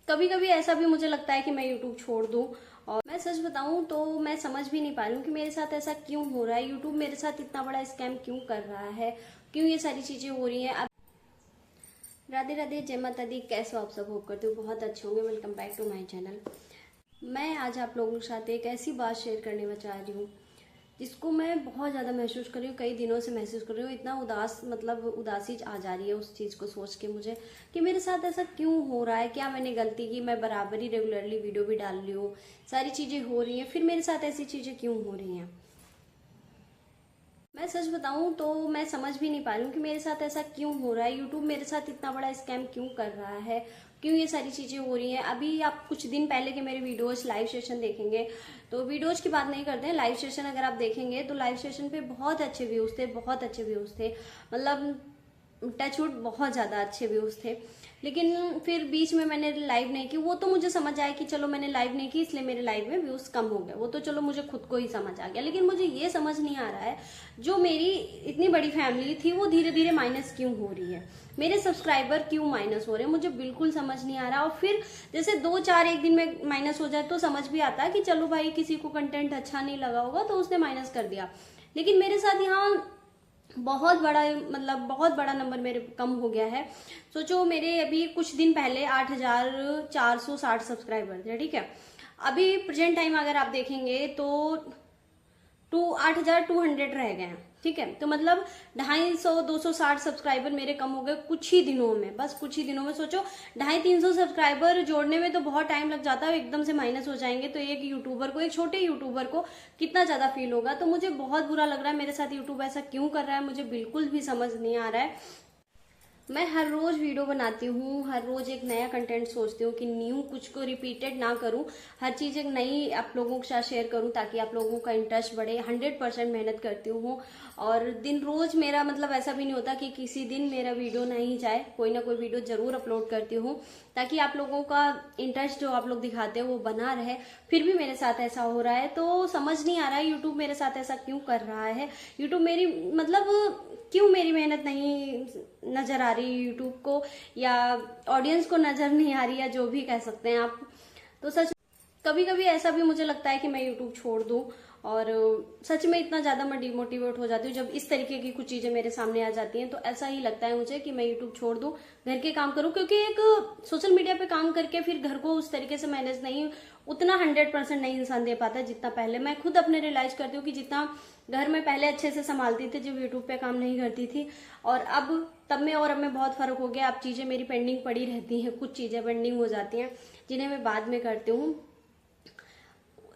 कभी कभी ऐसा भी मुझे लगता है कि मैं यूट्यूब छोड़ दूं। और मैं सच बताऊं तो मैं समझ भी नहीं पा रही हूँ कि मेरे साथ ऐसा क्यों हो रहा है। यूट्यूब मेरे साथ इतना बड़ा स्कैम क्यों कर रहा है, क्यों ये सारी चीजें हो रही हैं। अब राधे राधे, जय माता दी। कैसे हो आप सब? होप करते हो बहुत अच्छे होंगे। Welcome back to my channel. मैं आज आप लोगों के साथ एक ऐसी बात शेयर करने में चाह रही हूँ जिसको मैं बहुत ज़्यादा महसूस कर रही हूँ, कई दिनों से महसूस कर रही हूँ। इतना उदास, मतलब उदासी आ जा रही है उस चीज़ को सोच के मुझे कि मेरे साथ ऐसा क्यों हो रहा है। क्या मैंने गलती की? मैं बराबर ही रेगुलरली वीडियो भी डाल रही हूँ, सारी चीज़ें हो रही हैं, फिर मेरे साथ ऐसी चीज़ें क्यों हो रही हैं। मैं सच बताऊं तो मैं समझ भी नहीं पा रही हूँ कि मेरे साथ ऐसा क्यों हो रहा है। यूट्यूब मेरे साथ इतना बड़ा स्कैम क्यों कर रहा है, क्यों ये सारी चीजें हो रही हैं। अभी आप कुछ दिन पहले के मेरे वीडियोस लाइव सेशन देखेंगे तो वीडियोज की बात नहीं करते हैं, लाइव सेशन अगर आप देखेंगे तो लाइव सेशन पे बहुत अच्छे व्यूज थे, बहुत अच्छे व्यूज थे। मतलब टचवुड बहुत ज्यादा अच्छे व्यूज थे। लेकिन फिर बीच में मैंने लाइव नहीं की। वो तो मुझे समझ आया कि चलो मैंने लाइव नहीं की इसलिए मेरे लाइव में व्यूज कम हो गए, वो तो चलो मुझे खुद को ही समझ आ गया। लेकिन मुझे ये समझ नहीं आ रहा है जो मेरी इतनी बड़ी फैमिली थी वो धीरे धीरे माइनस क्यों हो रही है, मेरे सब्सक्राइबर क्यों माइनस हो रहे हैं, मुझे बिल्कुल समझ नहीं आ रहा। और फिर जैसे 2-4 एक दिन में माइनस हो जाए तो समझ भी आता है कि चलो भाई किसी को कंटेंट अच्छा नहीं लगा होगा तो उसने माइनस कर दिया। लेकिन मेरे साथ यहाँ बहुत बड़ा, मतलब बहुत बड़ा नंबर मेरे कम हो गया है। सोचो मेरे अभी कुछ दिन पहले 8,460 सब्सक्राइबर थे, ठीक है। अभी प्रेजेंट टाइम अगर आप देखेंगे तो 8,200 रह गए हैं, ठीक है। तो मतलब 250-260 सब्सक्राइबर मेरे कम हो गए कुछ ही दिनों में, बस कुछ ही दिनों में। सोचो 250-300 सब्सक्राइबर जोड़ने में तो बहुत टाइम लग जाता है, एकदम से माइनस हो जाएंगे तो एक यूट्यूबर को, एक छोटे यूट्यूबर को कितना ज्यादा फील होगा। तो मुझे बहुत बुरा लग रहा है, मेरे साथ यूट्यूब ऐसा क्यों कर रहा है मुझे बिल्कुल भी समझ नहीं आ रहा है। मैं हर रोज वीडियो बनाती हूँ, हर रोज एक नया कंटेंट सोचती हूँ कि न्यू कुछ को रिपीटेड ना करूँ, हर चीज एक नई आप लोगों के साथ शेयर करूँ ताकि आप लोगों का इंटरेस्ट बढ़े। 100% मेहनत करती हूँ और दिन रोज मेरा, मतलब ऐसा भी नहीं होता कि किसी दिन मेरा वीडियो नहीं जाए, कोई ना कोई वीडियो जरूर अपलोड करती हूँ ताकि आप लोगों का इंटरेस्ट जो आप लोग दिखाते हो वो बना रहे। फिर भी मेरे साथ ऐसा हो रहा है तो समझ नहीं आ रहा है यूट्यूब मेरे साथ ऐसा क्यों कर रहा है। यूट्यूब मेरी, मतलब क्यों मेरी मेहनत नहीं नजर आ रही यूट्यूब को, या ऑडियंस को नजर नहीं आ रही, या जो भी कह सकते हैं आप। तो सच कभी कभी ऐसा भी मुझे लगता है कि मैं यूट्यूब छोड़ दूं। और सच में इतना ज्यादा मैं डिमोटिवेट हो जाती हूँ जब इस तरीके की कुछ चीजें मेरे सामने आ जाती हैं। तो ऐसा ही लगता है मुझे कि मैं यूट्यूब छोड़ दूं, घर के काम करूं, क्योंकि एक सोशल मीडिया पे काम करके फिर घर को उस तरीके से मैनेज नहीं, उतना 100% नहीं इंसान दे पाता जितना पहले। मैं खुद अपने रियलाइज करती हूँ कि जितना घर में पहले अच्छे से संभालती थी जब यूट्यूब पे काम नहीं करती थी, और अब तब में और अब में बहुत फर्क हो गया। अब चीजें मेरी पेंडिंग पड़ी रहती हैं, कुछ चीजें पेंडिंग हो जाती हैं जिन्हें मैं बाद में करती हूँ।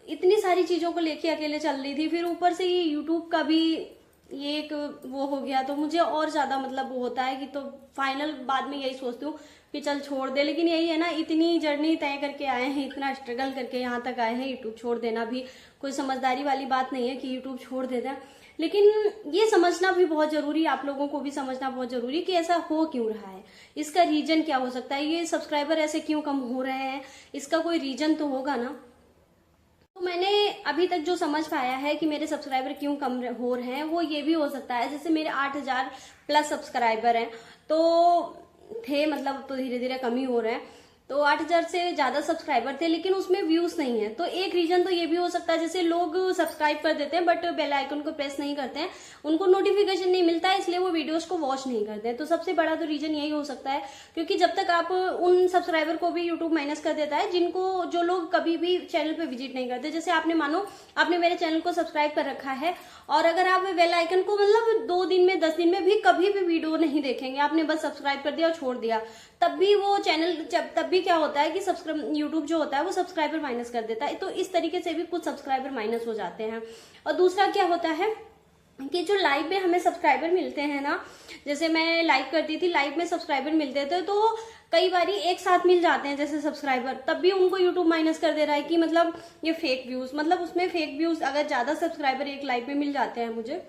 इतनी सारी चीजों को लेके अकेले चल रही थी, फिर ऊपर से ये यूट्यूब का भी ये एक वो हो गया तो मुझे और ज्यादा, मतलब वो होता है कि तो फाइनल बाद में यही सोचती हूँ कि चल छोड़ दे। लेकिन यही है ना, इतनी जर्नी तय करके आए हैं, इतना स्ट्रगल करके यहाँ तक आए हैं, यूट्यूब छोड़ देना भी कोई समझदारी वाली बात नहीं है कि यूट्यूब छोड़ देते हैं। लेकिन ये समझना भी बहुत जरूरी, आप लोगों को भी समझना बहुत जरूरी कि ऐसा हो क्यों रहा है, इसका रीजन क्या हो सकता है, ये सब्सक्राइबर ऐसे क्यों कम हो रहे हैं, इसका कोई रीजन तो होगा ना। तो मैंने अभी तक जो समझ पाया है कि मेरे सब्सक्राइबर क्यों कम हो रहे हैं, वो ये भी हो सकता है जैसे मेरे 8,000 प्लस सब्सक्राइबर हैं तो थे, मतलब तो धीरे धीरे कम ही हो रहे हैं। तो 8,000 से ज्यादा सब्सक्राइबर थे लेकिन उसमें व्यूज नहीं है। तो एक रीजन तो ये भी हो सकता है, जैसे लोग सब्सक्राइब कर देते हैं बट बेल आइकन को प्रेस नहीं करते हैं, उनको नोटिफिकेशन नहीं मिलता है, इसलिए वो वीडियोस को वॉच नहीं करते हैं। तो सबसे बड़ा तो रीजन यही हो सकता है, क्योंकि जब तक आप उन सब्सक्राइबर को भी यूट्यूब माइनस कर देता है जिनको, जो लोग कभी भी चैनल पे विजिट नहीं करते। जैसे आपने मानो आपने मेरे चैनल को सब्सक्राइब कर रखा है और अगर आप बेल आइकन को, मतलब 2 दिन में 10 दिन में भी कभी भी वीडियो नहीं देखेंगे, आपने बस सब्सक्राइब कर दिया और छोड़ दिया, तब भी वो चैनल, तब भी क्या होता है कि यूट्यूब जो होता है वो सब्सक्राइबर माइनस कर देता है। तो इस तरीके से भी कुछ सब्सक्राइबर माइनस हो जाते हैं। और दूसरा क्या होता है कि जो लाइव में हमें सब्सक्राइबर मिलते हैं ना, जैसे मैं लाइव करती थी, लाइव में सब्सक्राइबर मिलते थे तो कई बारी एक साथ मिल जाते हैं जैसे सब्सक्राइबर, तब भी उनको यूट्यूब माइनस कर दे रहा है कि मतलब ये फेक व्यूज, मतलब उसमें फेक व्यूज, अगर ज्यादा सब्सक्राइबर एक लाइव में मिल जाते हैं मुझे,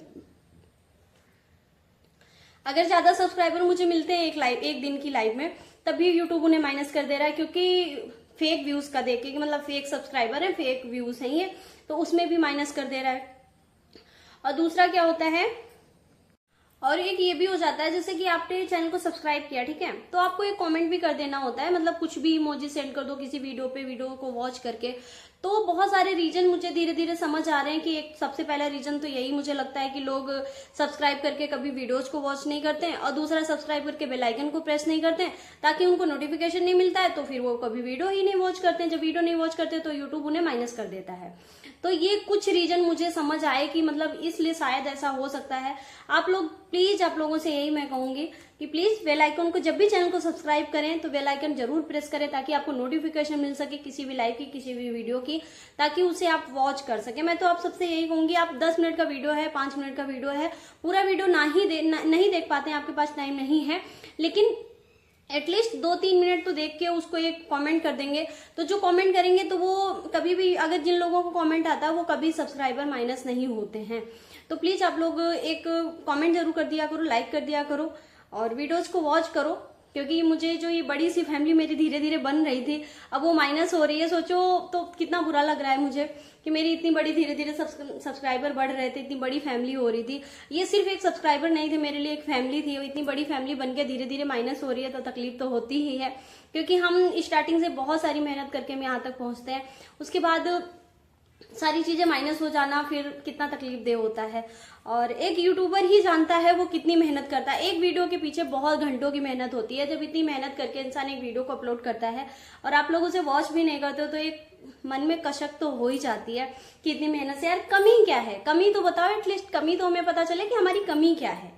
अगर ज्यादा सब्सक्राइबर मुझे मिलते हैं एक दिन की लाइव में, तभी यूट्यूब उन्हें माइनस कर दे रहा है, क्योंकि फेक व्यूज का देख के, मतलब फेक सब्सक्राइबर है, फेक व्यूज है ये, तो उसमें भी माइनस कर दे रहा है। और दूसरा क्या होता है, और एक ये भी हो जाता है, जैसे कि आपने चैनल को सब्सक्राइब किया, ठीक है, तो आपको एक कमेंट भी कर देना होता है, मतलब कुछ भी इमोजी सेंड कर दो किसी वीडियो पे, वीडियो को वॉच करके। तो बहुत सारे रीजन मुझे धीरे धीरे समझ आ रहे हैं कि एक सबसे पहला रीजन तो यही मुझे लगता है कि लोग सब्सक्राइब करके कभी वीडियोज को वॉच नहीं करते हैं, और दूसरा सब्सक्राइब करके बेल आइकन को प्रेस नहीं करते हैं ताकि उनको नोटिफिकेशन नहीं मिलता है, तो फिर वो कभी वीडियो ही नहीं वॉच करते हैं। जब वीडियो नहीं वॉच करते तो यूट्यूब उन्हें माइनस कर देता है। तो ये कुछ रीजन मुझे समझ आए कि मतलब इसलिए शायद ऐसा हो सकता है। आप लोग प्लीज, आप लोगों से यही मैं कहूंगी कि प्लीज बेल आइकन को, जब भी चैनल को सब्सक्राइब करें तो बेल आइकन जरूर प्रेस करें ताकि आपको नोटिफिकेशन मिल सके किसी भी लाइव की, किसी भी वीडियो की, ताकि उसे आप वॉच कर सके। मैं तो आप सबसे यही कहूंगी, आप 10 मिनट का वीडियो है, 5 मिनट का वीडियो है, पूरा वीडियो नहीं देख पाते हैं, आपके पास टाइम नहीं है, लेकिन एटलीस्ट 2-3 मिनट तो देख के उसको एक कमेंट कर देंगे। तो जो कमेंट करेंगे तो वो कभी भी, अगर जिन लोगों को कमेंट आता है वो कभी सब्सक्राइबर माइनस नहीं होते हैं। तो प्लीज आप लोग एक कमेंट जरूर कर दिया करो, लाइक कर दिया करो और वीडियोज को वॉच करो, क्योंकि मुझे जो ये बड़ी सी फैमिली मेरी धीरे धीरे बन रही थी, अब वो माइनस हो रही है। सोचो तो कितना बुरा लग रहा है मुझे कि मेरी इतनी बड़ी धीरे धीरे सब्सक्राइबर बढ़ रहे थे, इतनी बड़ी फैमिली हो रही थी। ये सिर्फ एक सब्सक्राइबर नहीं थे, मेरे लिए एक फैमिली थी। इतनी बड़ी फैमिली बन के धीरे धीरे माइनस हो रही है तो तकलीफ तो होती ही है, क्योंकि हम स्टार्टिंग से बहुत सारी मेहनत करके हम यहाँ तक पहुंचते हैं, उसके बाद सारी चीजें माइनस हो जाना फिर कितना तकलीफ दे होता है। और एक यूट्यूबर ही जानता है वो कितनी मेहनत करता है। एक वीडियो के पीछे बहुत घंटों की मेहनत होती है। जब इतनी मेहनत करके इंसान एक वीडियो को अपलोड करता है और आप लोग उसे वॉच भी नहीं करते हो तो एक मन में कशक तो हो ही जाती है कि इतनी मेहनत से यार कमी क्या है। कमी तो बताओ, एटलीस्ट कमी तो हमें पता चले कि हमारी कमी क्या है।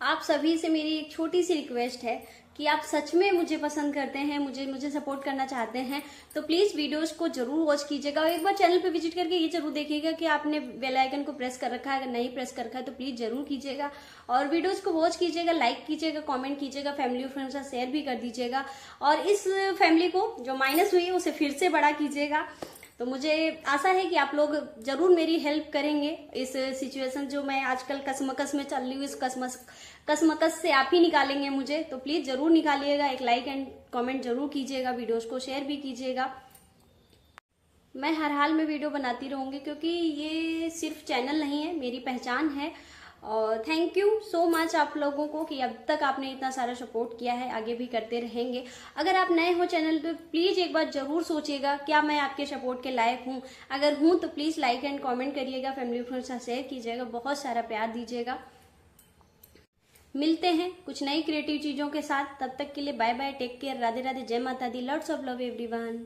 आप सभी से मेरी एक छोटी सी रिक्वेस्ट है कि आप सच में मुझे पसंद करते हैं, मुझे सपोर्ट करना चाहते हैं, तो प्लीज वीडियोस को जरूर वॉच कीजिएगा और एक बार चैनल पे विजिट करके ये जरूर देखिएगा कि आपने बेल आइकन को प्रेस कर रखा है। अगर नहीं प्रेस कर रखा है तो प्लीज जरूर कीजिएगा और वीडियोस को वॉच कीजिएगा, लाइक कीजिएगा, कमेंट कीजिएगा, फैमिली और फ्रेंड्स के साथ शेयर भी कर दीजिएगा और इस फैमिली को जो माइनस हुई है उसे फिर से बड़ा कीजिएगा। तो मुझे आशा है कि आप लोग जरूर मेरी हेल्प करेंगे इस सिचुएशन जो मैं आजकल कसमकस में चल रही हूँ, इस कसमकस से आप ही निकालेंगे मुझे। तो प्लीज जरूर निकालिएगा, एक लाइक एंड कमेंट जरूर कीजिएगा, वीडियोस को शेयर भी कीजिएगा। मैं हर हाल में वीडियो बनाती रहूंगी क्योंकि ये सिर्फ चैनल नहीं है, मेरी पहचान है। और थैंक यू सो मच आप लोगों को कि अब तक आपने इतना सारा सपोर्ट किया है, आगे भी करते रहेंगे। अगर आप नए हो चैनल पे प्लीज एक बार जरूर सोचिएगा क्या मैं आपके सपोर्ट के लायक हूँ। अगर हूँ तो प्लीज लाइक एंड कमेंट करिएगा, फैमिली फ्रेंड्स से शेयर कीजिएगा, बहुत सारा प्यार दीजिएगा। मिलते हैं कुछ नई क्रिएटिव चीजों के साथ, तब तक के लिए bye bye, take care, Radhe Radhe, जय माता दी, लॉट्स ऑफ लव एवरीवन।